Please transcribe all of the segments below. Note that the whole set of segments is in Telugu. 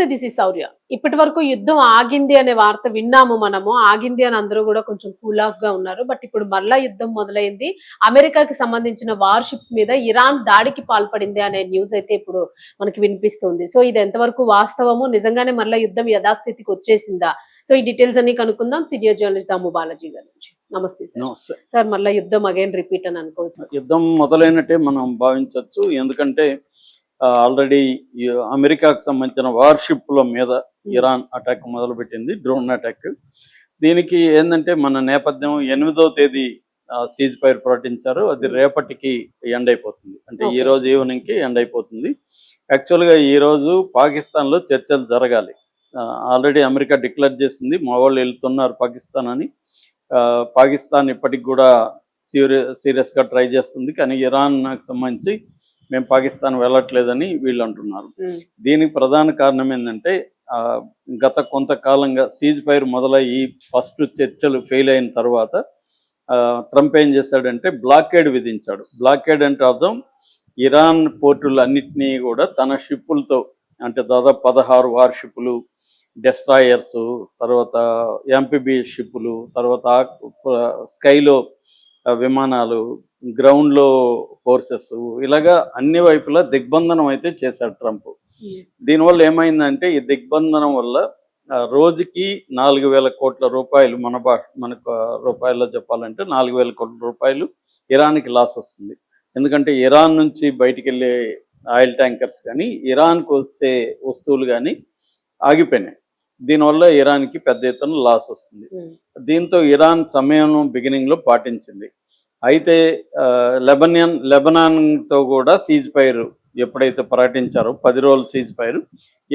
నమస్తే, దిస్ ఇస్ శౌర్య. ఇప్పటి వరకు యుద్ధం ఆగింది అనే వార్త విన్నాము మనము. ఆగింది అని అందరూ కూడా కొంచెం కూల్ ఆఫ్ గా ఉన్నారు. బట్ ఇప్పుడు మరలా యుద్ధం మొదలైంది. అమెరికాకి సంబంధించిన వార్ షిప్స్ మీద ఇరాన్ దాడికి పాల్పడింది అనే న్యూస్ అయితే ఇప్పుడు మనకి వినిపిస్తుంది. సో ఇది ఎంతవరకు వాస్తవము, నిజంగానే మరలా యుద్ధం యథాస్థితికి వచ్చేసిందా? సో ఈ డీటెయిల్స్ అన్ని కనుక్కుందాం సీనియర్ జర్నలిస్ట్ దాము బాలాజీ గారి నుంచి. నమస్తే సార్. సార్ మళ్ళీ యుద్ధం అగైన్ రిపీట్ అని అనుకోవచ్చు? యుద్ధం మొదలైనట్టే మనం భావించవచ్చు. ఎందుకంటే ఆల్రెడీ అమెరికాకు సంబంధించిన వార్షిప్ల మీద ఇరాన్ అటాక్ మొదలుపెట్టింది, డ్రోన్ అటాక్. దీనికి ఏంటంటే మన నేపథ్యం 8వ తేదీ సీజ్ ఫైర్ ప్రకటించారు. అది రేపటికి ఎండ్ అయిపోతుంది, అంటే ఈ రోజు ఈవినింగ్కి ఎండ్ అయిపోతుంది. యాక్చువల్గా ఈరోజు పాకిస్తాన్లో చర్చలు జరగాలి. ఆల్రెడీ అమెరికా డిక్లేర్ చేసింది మా వాళ్ళు వెళ్తున్నారు పాకిస్తాన్ అని. పాకిస్తాన్ ఇప్పటికి కూడా సీరియస్గా ట్రై చేస్తుంది, కానీ ఇరాన్కి సంబంధించి మేము పాకిస్తాన్ వెళ్ళట్లేదని వీళ్ళు అంటున్నారు. దీనికి ప్రధాన కారణం ఏంటంటే గత కొంతకాలంగా సీజ్ ఫైర్ మొదలయ్యి ఫస్ట్ చర్చలు ఫెయిల్ అయిన తర్వాత ట్రంప్ ఏం చేశాడంటే బ్లాకేడ్ విధించాడు. బ్లాకేడ్ అంటే అర్థం ఇరాన్ పోర్టులు అన్నిటినీ కూడా తన షిప్పులతో, అంటే దాదాపు 16 వార్ షిప్పులు, డెస్ట్రాయర్స్, తర్వాత ఎంపీబీఎస్ షిప్పులు, తర్వాత స్కైలో విమానాలు, గ్రౌండ్లో ఫోర్సెస్, ఇలాగా అన్ని వైపులా దిగ్బంధనం అయితే చేశాడు ట్రంప్. దీనివల్ల ఏమైందంటే ఈ దిగ్బంధనం వల్ల రోజుకి 4,000 కోట్ల రూపాయలు, మనకు రూపాయల్లో చెప్పాలంటే 4,000 కోట్ల రూపాయలు ఇరాన్కి లాస్ వస్తుంది. ఎందుకంటే ఇరాన్ నుంచి బయటికి వెళ్ళే ఆయిల్ ట్యాంకర్స్ కానీ, ఇరాన్కి వచ్చే వస్తువులు కానీ ఆగిపోయినాయి. దీనివల్ల ఇరాన్కి పెద్ద ఎత్తున లాస్ వస్తుంది. దీంతో ఇరాన్ సమయం బిగినింగ్లో పాటించింది. అయితే లెబనాన్తో కూడా సీజ్ ఫైర్ ఎప్పుడైతే ప్రకటించారో 10 రోజులు సీజ్ ఫైర్,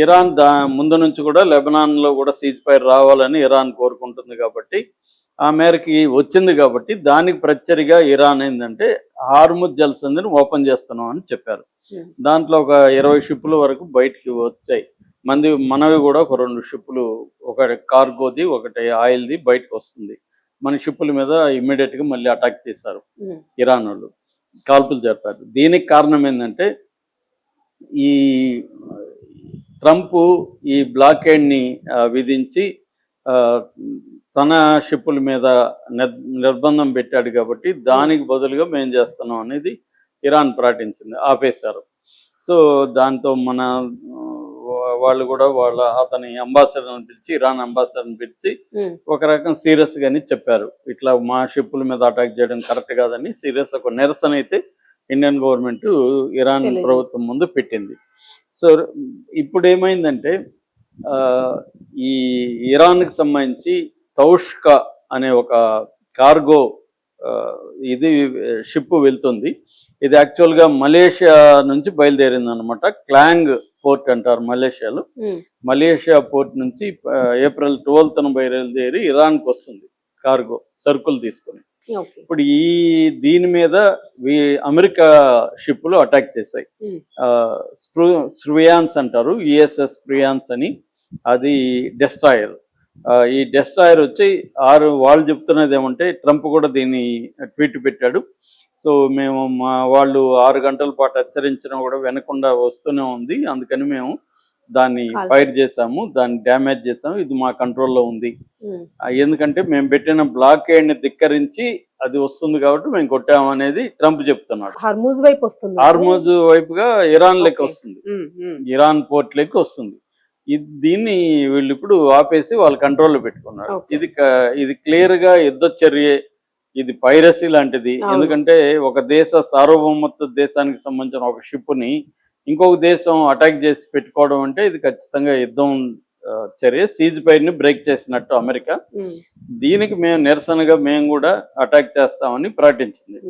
ఇరాన్ ముందు నుంచి కూడా లెబనాన్లో కూడా సీజ్ ఫైర్ రావాలని ఇరాన్ కోరుకుంటుంది. కాబట్టి ఆ మేరకి వచ్చింది. కాబట్టి దానికి ప్రత్యరిగా ఇరాన్ ఏంటంటే హార్ముజ్ జలసంధిని ఓపెన్ చేస్తున్నాం అని చెప్పారు. దాంట్లో ఒక 20 షిప్పుల వరకు బయటికి వచ్చాయి. మనవి కూడా ఒక 2 షిప్పులు, ఒకటి కార్గోది ఒకటి ఆయిల్ది బయటకు వస్తుంది. మన షిప్పుల మీద ఇమ్మీడియట్గా మళ్ళీ అటాక్ చేశారు ఇరాన్ వాళ్ళు, కాల్పులు జరిపారు. దీనికి కారణం ఏంటంటే ఈ ట్రంప్ ఈ బ్లాకేడ్ని విధించి తన షిప్పుల మీద నిర్బంధం పెట్టాడు. కాబట్టి దానికి బదులుగా మేము చేస్తున్నాం అనేది ఇరాన్ ప్రకటించింది, ఆపేశారు. సో దాంతో మన వాళ్ళు కూడా అతని అంబాసిడర్ని పిలిచి, ఇరాన్ అంబాసిడర్ని పిలిచి ఒక రకం సీరియస్ గాని చెప్పారు. ఇట్లా మా షిప్పుల మీద అటాక్ చేయడం కరెక్ట్ కాదని సీరియస్ ఒక నిరసన అయితే ఇండియన్ గవర్నమెంట్ ఇరాన్ ప్రభుత్వం ముందు పెట్టింది. సో ఇప్పుడు ఏమైందంటే ఈ ఇరాన్కి సంబంధించి తౌష్కా అనే ఒక కార్గో ఇది షిప్ వెళ్తుంది. ఇది యాక్చువల్గా మలేషియా నుంచి బయలుదేరింది అనమాట. క్లాంగ్ పోర్ట్ అంటారు మలేషియాలో. మలేషియా పోర్ట్ నుంచి ఏప్రిల్ 12న బయలుదేరి ఇరాన్కి వస్తుంది కార్గో సరుకులు తీసుకొని. ఇప్పుడు దీని మీద అమెరికా షిప్పులు అటాక్ చేశాయి. స్ప్రియాన్స్ అంటారు, యుఎస్ఎస్ స్ప్రియాన్స్ అని, అది డెస్ట్రాయర్. ఈ డెస్ట్రాయర్ వచ్చి వాళ్ళు చెప్తున్నది ఏమంటే, ట్రంప్ కూడా దీన్ని ట్వీట్ పెట్టాడు. సో మేము వాళ్ళు 6 గంటల పాటు హెచ్చరించినా కూడా వినకుండా వస్తూనే ఉంది, అందుకని మేము దాన్ని ఫైర్ చేసాము, దాన్ని డ్యామేజ్ చేసాము, ఇది మా కంట్రోల్లో ఉంది. ఎందుకంటే మేము పెట్టిన బ్లాకేడ్ని ధిక్కరించి అది వస్తుంది కాబట్టి మేము కొట్టాము అనేది ట్రంప్ చెప్తున్నాడు. హార్మూజ్ వైపు వస్తుంది, హార్మూజ్ వైపుగా ఇరాన్ లెక్క వస్తుంది, ఇరాన్ పోర్ట్ లెక్క వస్తుంది. దీన్ని వీళ్ళు ఇప్పుడు ఆపేసి వాళ్ళ కంట్రోల్లో పెట్టుకున్నారు. ఇది క్లియర్ గా యుద్ధ చర్య, ఇది పైరసీ లాంటిది. ఎందుకంటే ఒక దేశ సార్వభౌమత్వ దేశానికి సంబంధించిన ఒక షిప్ని ఇంకొక దేశం అటాక్ చేసి పెట్టుకోవడం అంటే ఇది ఖచ్చితంగా యుద్ధం చర్య, సీజ్ ఫైర్ని బ్రేక్ చేసినట్టు అమెరికా. దీనికి మేము నిరసనగా మేము కూడా అటాక్ చేస్తామని ప్రకటించింది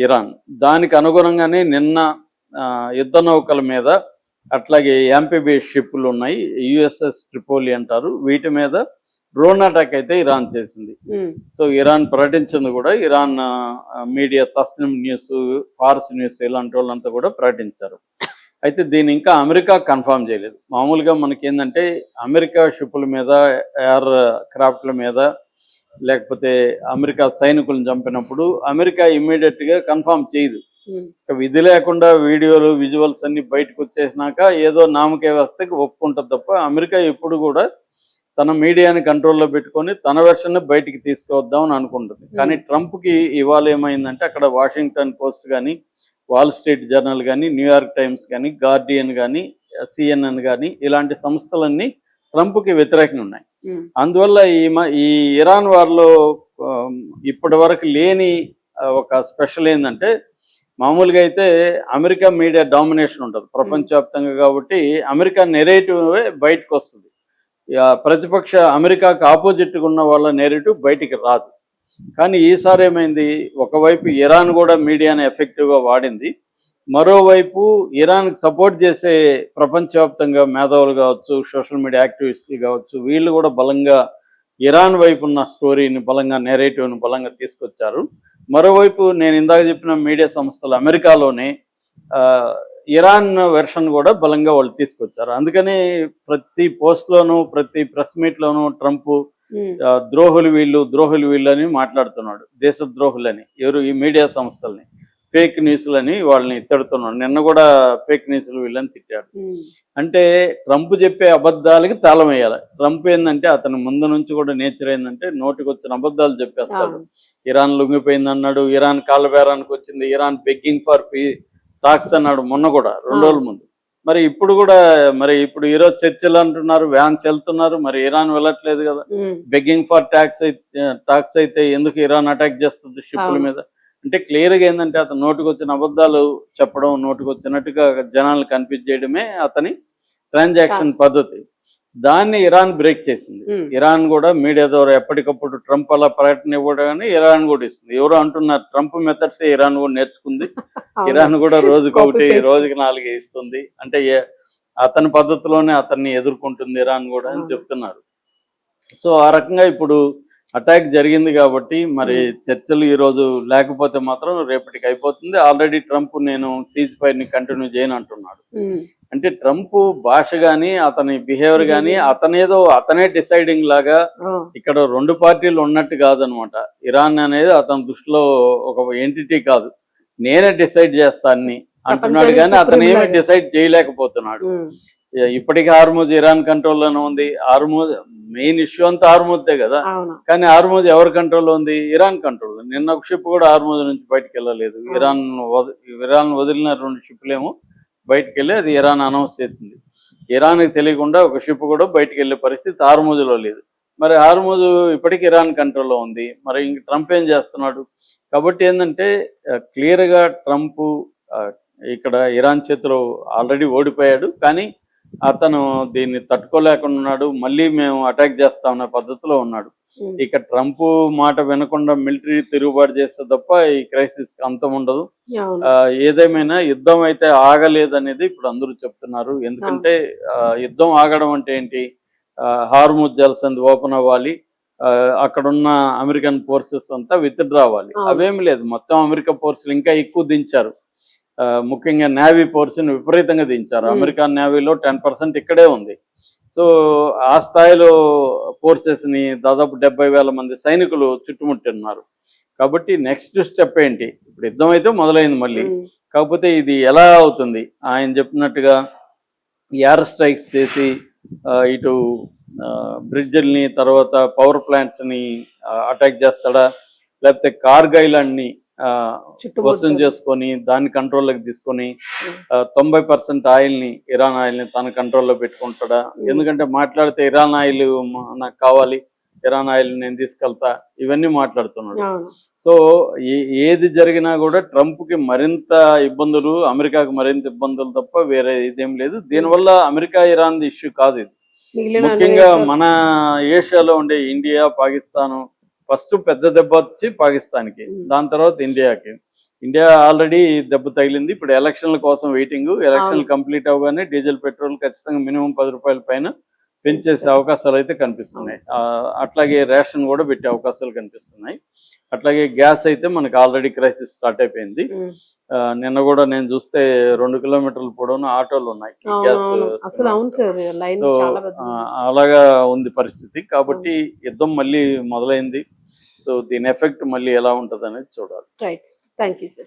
ఇరాన్. దానికి అనుగుణంగానే నిన్న యుద్ధ నౌకల మీద, అట్లాగే ఎంపీబీఎస్ షిప్పులు ఉన్నాయి, యుఎస్ఎస్ ట్రిపోలి అంటారు, వీటి మీద డ్రోన్ అటాక్ అయితే ఇరాన్ చేసింది. సో ఇరాన్ ప్రకటించింది కూడా, Iran media Tasnim news, Fars news ఇలాంటి వాళ్ళంతా కూడా ప్రకటించారు. అయితే దీన్ని ఇంకా అమెరికా కన్ఫర్మ్ చేయలేదు. మామూలుగా మనకి ఏంటంటే అమెరికా షిప్పుల మీద, ఎయిర్ క్రాఫ్ట్ల మీద, లేకపోతే అమెరికా సైనికులను చంపినప్పుడు అమెరికా ఇమ్మీడియట్గా కన్ఫర్మ్ చేయదు, విధి లేకుండా వీడియోలు విజువల్స్ అన్ని బయటకు వచ్చేసినాక ఏదో నామకే వ్యవస్థకి ఒప్పుకుంటుంది తప్ప అమెరికా ఎప్పుడు కూడా తన మీడియాని కంట్రోల్లో పెట్టుకొని తన వెర్షన్ బయటికి తీసుకువద్దామని అనుకుంటుంది. కానీ ట్రంప్కి ఇవాళ ఏమైందంటే అక్కడ వాషింగ్టన్ పోస్ట్ కానీ, వాల్ స్ట్రీట్ జర్నల్ కానీ, న్యూయార్క్ టైమ్స్ కానీ, గార్డియన్ కానీ, CNN కానీ ఇలాంటి సంస్థలన్నీ ట్రంప్కి వ్యతిరేకంగా ఉన్నాయి. అందువల్ల ఈ ఇరాన్ వారిలో ఇప్పటి వరకు లేని ఒక స్పెషల్ ఏంటంటే, మామూలుగా అయితే అమెరికా మీడియా డామినేషన్ ఉంటుంది ప్రపంచవ్యాప్తంగా కాబట్టి అమెరికా నెరేటివే బయటకు వస్తుంది. ప్రతిపక్ష అమెరికాకు ఆపోజిట్గా ఉన్న వాళ్ళ నెరేటివ్ బయటికి రాదు. కానీ ఈసారి ఏమైంది, ఒకవైపు ఇరాన్ కూడా మీడియాని ఎఫెక్టివ్గా వాడింది, మరోవైపు ఇరాన్కి సపోర్ట్ చేసే ప్రపంచవ్యాప్తంగా మేధావులు కావచ్చు, సోషల్ మీడియా యాక్టివిస్టులు కావచ్చు, వీళ్ళు కూడా బలంగా ఇరాన్ వైపు ఉన్న స్టోరీని బలంగా నెరేటివ్ని బలంగా తీసుకొచ్చారు. మరోవైపు నేను ఇందాక చెప్పిన మీడియా సంస్థలు అమెరికాలోనే ఇరాన్ వెర్షన్ కూడా బలంగా వాళ్ళు తీసుకొచ్చారు. అందుకని ప్రతి పోస్ట్లోనూ ప్రతి ప్రెస్ మీట్లోనూ ట్రంప్ ద్రోహులు వీళ్ళు అని మాట్లాడుతున్నాడు. దేశ ద్రోహులని ఎవరు, ఈ మీడియా సంస్థల్ని, ఫేక్ న్యూస్లని వాళ్ళని తిడుతున్నాడు. నిన్న కూడా ఫేక్ న్యూస్లు వీళ్ళని తిట్టాడు. అంటే ట్రంప్ చెప్పే అబద్ధాలకి తాళం వేయాలి. ట్రంప్ ఏంటంటే అతని ముందు నుంచి కూడా నేచర్ ఏంటంటే నోటికి వచ్చిన అబద్ధాలు చెప్పేస్తాడు. ఇరాన్ లొంగిపోయింది అన్నాడు, ఇరాన్ కాళ్ళబేరానికి వచ్చింది, ఇరాన్ బెగ్గింగ్ ఫర్ టాక్స్ అన్నాడు మొన్న కూడా 2 రోజుల ముందు. మరి ఇప్పుడు కూడా ఇప్పుడు ఈరోజు చర్చలు అంటున్నారు, వ్యాన్స్ వెళ్తున్నారు, మరి ఇరాన్ వెళ్ళట్లేదు కదా. బెగ్గింగ్ ఫర్ టాక్స్ అయితే ఎందుకు ఇరాన్ అటాక్ చేస్తుంది షిప్పుల మీద? అంటే క్లియర్గా ఏంటంటే అతను నోటికి వచ్చిన అబద్ధాలు చెప్పడం, నోటికి వచ్చినట్టుగా జనాలు కన్ఫ్యూజ్ చేయడమే అతని ట్రాన్సాక్షన్ పద్ధతి. దాన్ని ఇరాన్ బ్రేక్ చేసింది. ఇరాన్ కూడా మీడియా ద్వారా ఎప్పటికప్పుడు ట్రంప్ అలా పర్యటన ఇవ్వడం ఇరాన్ కూడా ఇస్తుంది. ఎవరో అంటున్నారు ట్రంప్ మెథడ్స్ ఇరాన్ కూడా నేర్చుకుంది, ఇరాన్ కూడా రోజుకి 4 ఇస్తుంది. అంటే అతని పద్ధతిలోనే అతన్ని ఎదుర్కొంటుంది ఇరాన్ కూడా అని చెప్తున్నారు. సో ఆ రకంగా ఇప్పుడు అటాక్ జరిగింది కాబట్టి మరి చర్చలు ఈరోజు లేకపోతే మాత్రం రేపటికి అయిపోతుంది. ఆల్రెడీ ట్రంప్ నేను సీజ్ ఫైర్ని కంటిన్యూ చేయను అంటున్నాడు. అంటే ట్రంప్ భాష కానీ అతని బిహేవియర్ కానీ అతనే డిసైడింగ్ లాగా ఇక్కడ 2 పార్టీలు ఉన్నట్టు కాదనమాట. ఇరాన్ అనేది అతని దృష్టిలో ఒక ఎంటిటీ కాదు, నేనే డిసైడ్ చేస్తా అన్ని అంటున్నాడు. కానీ అతను ఏమీ డిసైడ్ చేయలేకపోతున్నాడు. ఇప్పటికీ హార్మూజ్ ఇరాన్ కంట్రోల్లోనే ఉంది. హార్మూజ్ మెయిన్ ఇష్యూ అంతా హార్మూజ్దే కదా. కానీ హార్మూజ్ ఎవరి కంట్రోల్లో ఉంది? Iran control. నిన్న ఒక షిప్ కూడా హార్మూజ్ నుంచి బయటకు వెళ్ళలేదు. ఇరాన్ వదిలిన 2 షిప్లేమో బయటకు వెళ్ళి అది ఇరాన్ అనౌన్స్ చేసింది. ఇరాన్కి తెలియకుండా ఒక షిప్ కూడా బయటకు వెళ్ళే పరిస్థితి హార్మూజ్లో లేదు. మరి హార్మూజ్ ఇప్పటికీ ఇరాన్ కంట్రోల్లో ఉంది. మరి ఇంక ట్రంప్ ఏం చేస్తున్నాడు? కాబట్టి ఏంటంటే క్లియర్గా ట్రంప్ ఇక్కడ ఇరాన్ చేతిలో ఆల్రెడీ ఓడిపోయాడు. కానీ అతను దీన్ని తట్టుకోలేకుండా ఉన్నాడు. మళ్ళీ మేము అటాక్ చేస్తామన్న పద్ధతిలో ఉన్నాడు. ఇక ట్రంప్ మాట వినకుండా మిలిటరీ తిరుగుబాటు చేస్తే తప్ప ఈ క్రైసిస్ అంతం ఉండదు. ఏదేమైనా యుద్ధం అయితే ఆగలేదనేది ఇప్పుడు అందరూ చెప్తున్నారు. ఎందుకంటే యుద్ధం ఆగడం అంటే ఏంటి? హార్మూజ్ జలసంధి ఓపెన్ అవ్వాలి, అక్కడున్న అమెరికన్ ఫోర్సెస్ అంతా విత్డ్రా అవ్వాలి. అవేమి లేదు. మొత్తం అమెరికా ఫోర్సులు ఇంకా ఎక్కువ దించారు. ముఖ్యంగా నేవీ ఫోర్స్ని విపరీతంగా దించారు. అమెరికన్ నేవీలో 10% ఇక్కడే ఉంది. సో ఆ స్థాయిలో ఫోర్సెస్ని దాదాపు 70,000 మంది సైనికులు చుట్టుముట్టున్నారు. కాబట్టి నెక్స్ట్ స్టెప్ ఏంటి? ఇప్పుడు యుద్ధం అయితే మొదలైంది మళ్ళీ. కాకపోతే ఇది ఎలా అవుతుంది? ఆయన చెప్పినట్టుగా ఎయిర్ స్ట్రైక్స్ చేసి ఇటు బ్రిడ్జ్ని తర్వాత పవర్ ప్లాంట్స్ని అటాక్ చేస్తాడా, లేకపోతే కార్గ్ ఐలాండ్ని వసూలు చేసుకొని దాన్ని కంట్రోల్లోకి తీసుకొని 90% ఆయిల్ని, ఇరాన్ ఆయిల్ని తన కంట్రోల్లో పెట్టుకుంటాడా? ఎందుకంటే మాట్లాడితే ఇరాన్ ఆయిల్ నాకు కావాలి, ఇరాన్ ఆయిల్ నేను తీసుకెళ్తా, ఇవన్నీ మాట్లాడుతున్నాడు. సో ఏది జరిగినా కూడా ట్రంప్కి మరింత ఇబ్బందులు, అమెరికాకు మరింత ఇబ్బందులు తప్ప వేరే ఇదేం లేదు. దీనివల్ల అమెరికా ఇరాన్ ఇష్యూ కాదు ఇది. ముఖ్యంగా మన ఏషియాలో ఉండే ఇండియా, పాకిస్తాను ఫస్ట్ పెద్ద దెబ్బ వచ్చి పాకిస్తాన్కి, దాని తర్వాత ఇండియాకి. ఇండియా ఆల్రెడీ దెబ్బ తగిలింది. ఇప్పుడు ఎలక్షన్ల కోసం వెయిటింగ్. ఎలక్షన్లు కంప్లీట్ అవగానే డీజిల్ పెట్రోల్ ఖచ్చితంగా మినిమం 10 రూపాయల పైన పెంచేసే అవకాశాలు అయితే కనిపిస్తున్నాయి. అట్లాగే రేషన్ కూడా పెట్టే అవకాశాలు కనిపిస్తున్నాయి. అట్లాగే గ్యాస్ అయితే మనకి ఆల్రెడీ క్రైసిస్ స్టార్ట్ అయిపోయింది. నిన్న కూడా నేను చూస్తే 2 కిలోమీటర్ల పొడవున ఆటోలు ఉన్నాయి గ్యాస్. సో అలాగా ఉంది పరిస్థితి. కాబట్టి యుద్ధం మళ్ళీ మొదలైంది. సో దీని ఎఫెక్ట్ మళ్ళీ ఎలా ఉంటుంది అనేది చూడాలి. Right, thank you sir.